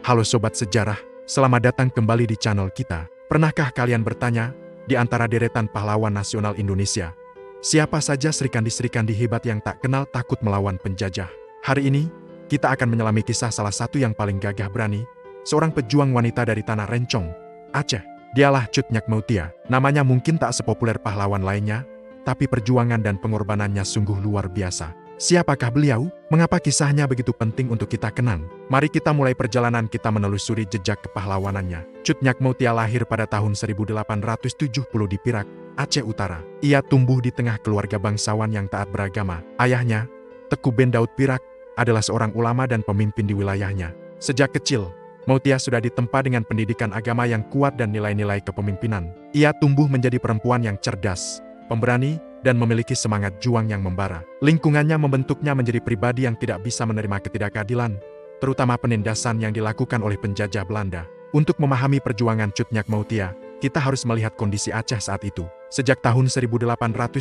Halo Sobat Sejarah, selamat datang kembali di channel kita. Pernahkah kalian bertanya, di antara deretan pahlawan nasional Indonesia, siapa saja serikandi-serikandi hebat yang tak kenal takut melawan penjajah? Hari ini, kita akan menyelami kisah salah satu yang paling gagah berani, seorang pejuang wanita dari tanah Rencong, Aceh. Dialah Cut Nyak Meutia. Namanya mungkin tak sepopuler pahlawan lainnya, tapi perjuangan dan pengorbanannya sungguh luar biasa. Siapakah beliau? Mengapa kisahnya begitu penting untuk kita kenang? Mari kita mulai perjalanan kita menelusuri jejak kepahlawanannya. Cut Nyak Meutia lahir pada tahun 1870 di Perak, Aceh Utara. Ia tumbuh di tengah keluarga bangsawan yang taat beragama. Ayahnya, Teku Ben Daud Pirak, adalah seorang ulama dan pemimpin di wilayahnya. Sejak kecil, Meutia sudah ditempa dengan pendidikan agama yang kuat dan nilai-nilai kepemimpinan. Ia tumbuh menjadi perempuan yang cerdas, pemberani, dan memiliki semangat juang yang membara. Lingkungannya membentuknya menjadi pribadi yang tidak bisa menerima ketidakadilan, terutama penindasan yang dilakukan oleh penjajah Belanda. Untuk memahami perjuangan Cut Nyak Meutia, kita harus melihat kondisi Aceh saat itu. Sejak tahun 1873,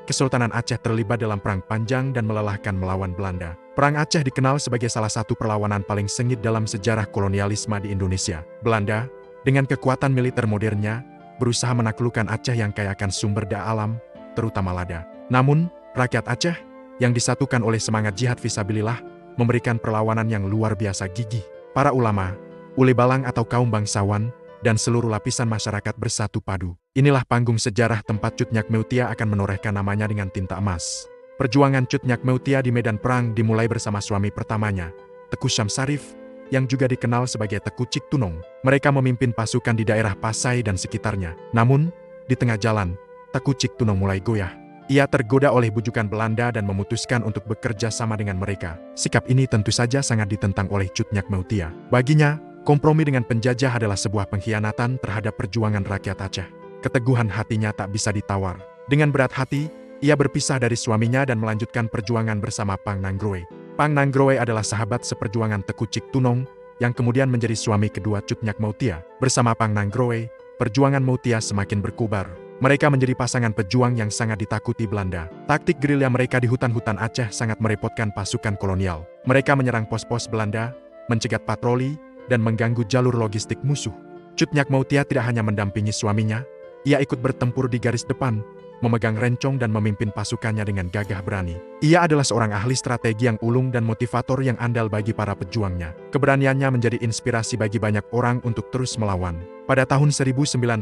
Kesultanan Aceh terlibat dalam perang panjang dan melelahkan melawan Belanda. Perang Aceh dikenal sebagai salah satu perlawanan paling sengit dalam sejarah kolonialisme di Indonesia. Belanda, dengan kekuatan militer modernnya, berusaha menaklukkan Aceh yang kaya akan sumber daya alam, terutama lada. Namun, rakyat Aceh, yang disatukan oleh semangat jihad fisabilillah, memberikan perlawanan yang luar biasa gigih. Para ulama, ule balang atau kaum bangsawan, dan seluruh lapisan masyarakat bersatu padu. Inilah panggung sejarah tempat Cut Nyak Meutia akan menorehkan namanya dengan tinta emas. Perjuangan Cut Nyak Meutia di medan perang dimulai bersama suami pertamanya, Teku Syamsarif, yang juga dikenal sebagai Teku Cik Tunong. Mereka memimpin pasukan di daerah Pasai dan sekitarnya. Namun, di tengah jalan, Teku Cik Tunong mulai goyah. Ia tergoda oleh bujukan Belanda dan memutuskan untuk bekerja sama dengan mereka. Sikap ini tentu saja sangat ditentang oleh Cut Nyak Meutia. Baginya, kompromi dengan penjajah adalah sebuah pengkhianatan terhadap perjuangan rakyat Aceh. Keteguhan hatinya tak bisa ditawar. Dengan berat hati, ia berpisah dari suaminya dan melanjutkan perjuangan bersama Pang Nanggroe. Pang Nanggroe adalah sahabat seperjuangan Teku Cik Tunong, yang kemudian menjadi suami kedua Cut Nyak Meutia. Bersama Pang Nanggroe, perjuangan Meutia semakin berkobar. Mereka menjadi pasangan pejuang yang sangat ditakuti Belanda. Taktik gerilya mereka di hutan-hutan Aceh sangat merepotkan pasukan kolonial. Mereka menyerang pos-pos Belanda, mencegat patroli, dan mengganggu jalur logistik musuh. Cut Nyak Meutia tidak hanya mendampingi suaminya, ia ikut bertempur di garis depan, memegang rencong dan memimpin pasukannya dengan gagah berani. Ia adalah seorang ahli strategi yang ulung dan motivator yang andal bagi para pejuangnya. Keberaniannya menjadi inspirasi bagi banyak orang untuk terus melawan. Pada tahun 1905,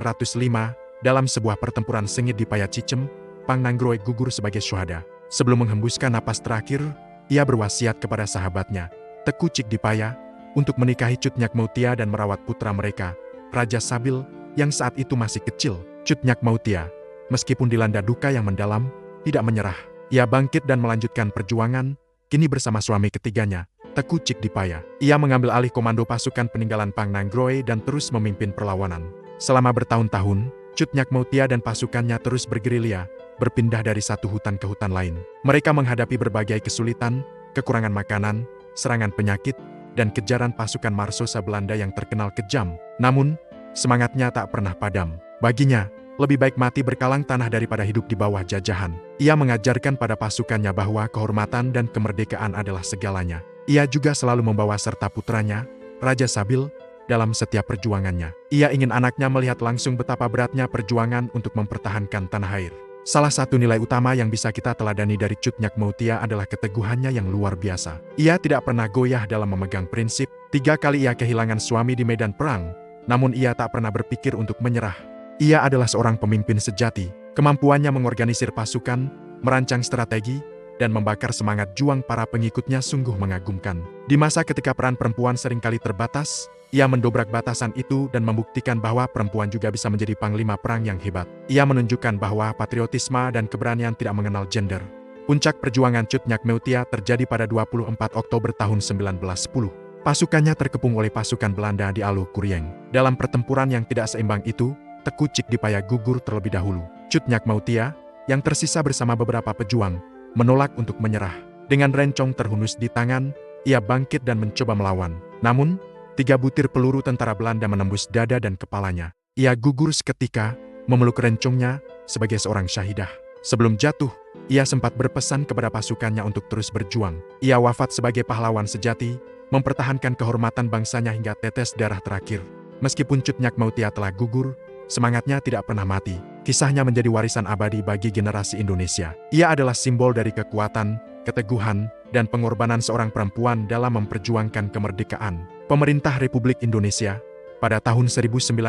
dalam sebuah pertempuran sengit di Payacicem, Pang Nanggroe gugur sebagai syuhada. Sebelum menghembuskan napas terakhir, ia berwasiat kepada sahabatnya, Teku Cik Dipaya, untuk menikahi Cut Nyak Meutia dan merawat putra mereka, Raja Sabil, yang saat itu masih kecil. Cut Nyak Meutia, meskipun dilanda duka yang mendalam, tidak menyerah. Ia bangkit dan melanjutkan perjuangan, kini bersama suami ketiganya, Teku Cik Dipaya. Ia mengambil alih komando pasukan peninggalan Pang Nanggroe dan terus memimpin perlawanan. Selama bertahun-tahun, Cut Nyak Meutia dan pasukannya terus bergerilya, berpindah dari satu hutan ke hutan lain. Mereka menghadapi berbagai kesulitan, kekurangan makanan, serangan penyakit, dan kejaran pasukan Marsosa Belanda yang terkenal kejam. Namun, semangatnya tak pernah padam. Baginya, lebih baik mati berkalang tanah daripada hidup di bawah jajahan. Ia mengajarkan pada pasukannya bahwa kehormatan dan kemerdekaan adalah segalanya. Ia juga selalu membawa serta putranya, Raja Sabil, dalam setiap perjuangannya. Ia ingin anaknya melihat langsung betapa beratnya perjuangan untuk mempertahankan tanah air. Salah satu nilai utama yang bisa kita teladani dari Cut Nyak Meutia adalah keteguhannya yang luar biasa. Ia tidak pernah goyah dalam memegang prinsip. 3 kali ia kehilangan suami di medan perang, namun ia tak pernah berpikir untuk menyerah. Ia adalah seorang pemimpin sejati. Kemampuannya mengorganisir pasukan, merancang strategi, dan membakar semangat juang para pengikutnya sungguh mengagumkan. Di masa ketika peran perempuan seringkali terbatas, ia mendobrak batasan itu dan membuktikan bahwa perempuan juga bisa menjadi panglima perang yang hebat. Ia menunjukkan bahwa patriotisme dan keberanian tidak mengenal gender. Puncak perjuangan Cut Nyak Meutia terjadi pada 24 Oktober tahun 1910. Pasukannya terkepung oleh pasukan Belanda di Alu Kuryeng. Dalam pertempuran yang tidak seimbang itu, Teku Cik Dipaya gugur terlebih dahulu. Cut Nyak Meutia, yang tersisa bersama beberapa pejuang, menolak untuk menyerah. Dengan rencong terhunus di tangan, ia bangkit dan mencoba melawan. Namun, 3 butir peluru tentara Belanda menembus dada dan kepalanya. Ia gugur seketika, memeluk rencongnya sebagai seorang syahidah. Sebelum jatuh, ia sempat berpesan kepada pasukannya untuk terus berjuang. Ia wafat sebagai pahlawan sejati, mempertahankan kehormatan bangsanya hingga tetes darah terakhir. Meskipun Cut Nyak Meutia telah gugur, semangatnya tidak pernah mati. Kisahnya menjadi warisan abadi bagi generasi Indonesia. Ia adalah simbol dari kekuatan, keteguhan, dan pengorbanan seorang perempuan dalam memperjuangkan kemerdekaan. Pemerintah Republik Indonesia, pada tahun 1964,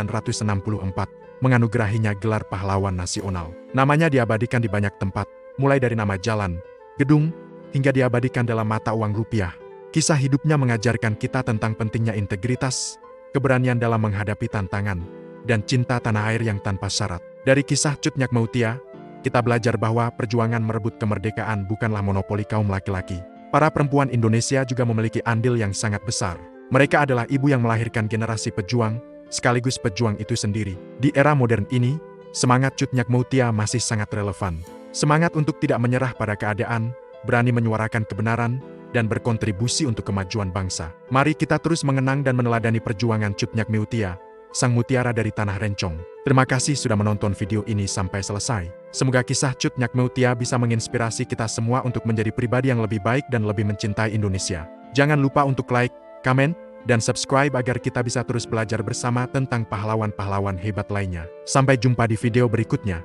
menganugerahinya gelar pahlawan nasional. Namanya diabadikan di banyak tempat, mulai dari nama jalan, gedung, hingga diabadikan dalam mata uang rupiah. Kisah hidupnya mengajarkan kita tentang pentingnya integritas, keberanian dalam menghadapi tantangan, dan cinta tanah air yang tanpa syarat. Dari kisah Cut Nyak Meutia, kita belajar bahwa perjuangan merebut kemerdekaan bukanlah monopoli kaum laki-laki. Para perempuan Indonesia juga memiliki andil yang sangat besar. Mereka adalah ibu yang melahirkan generasi pejuang, sekaligus pejuang itu sendiri. Di era modern ini, semangat Cut Nyak Meutia masih sangat relevan. Semangat untuk tidak menyerah pada keadaan, berani menyuarakan kebenaran, dan berkontribusi untuk kemajuan bangsa. Mari kita terus mengenang dan meneladani perjuangan Cut Nyak Meutia, sang mutiara dari tanah Rencong. Terima kasih sudah menonton video ini sampai selesai. Semoga kisah Cut Nyak Meutia bisa menginspirasi kita semua untuk menjadi pribadi yang lebih baik dan lebih mencintai Indonesia. Jangan lupa untuk like, komen, dan subscribe agar kita bisa terus belajar bersama tentang pahlawan-pahlawan hebat lainnya. Sampai jumpa di video berikutnya.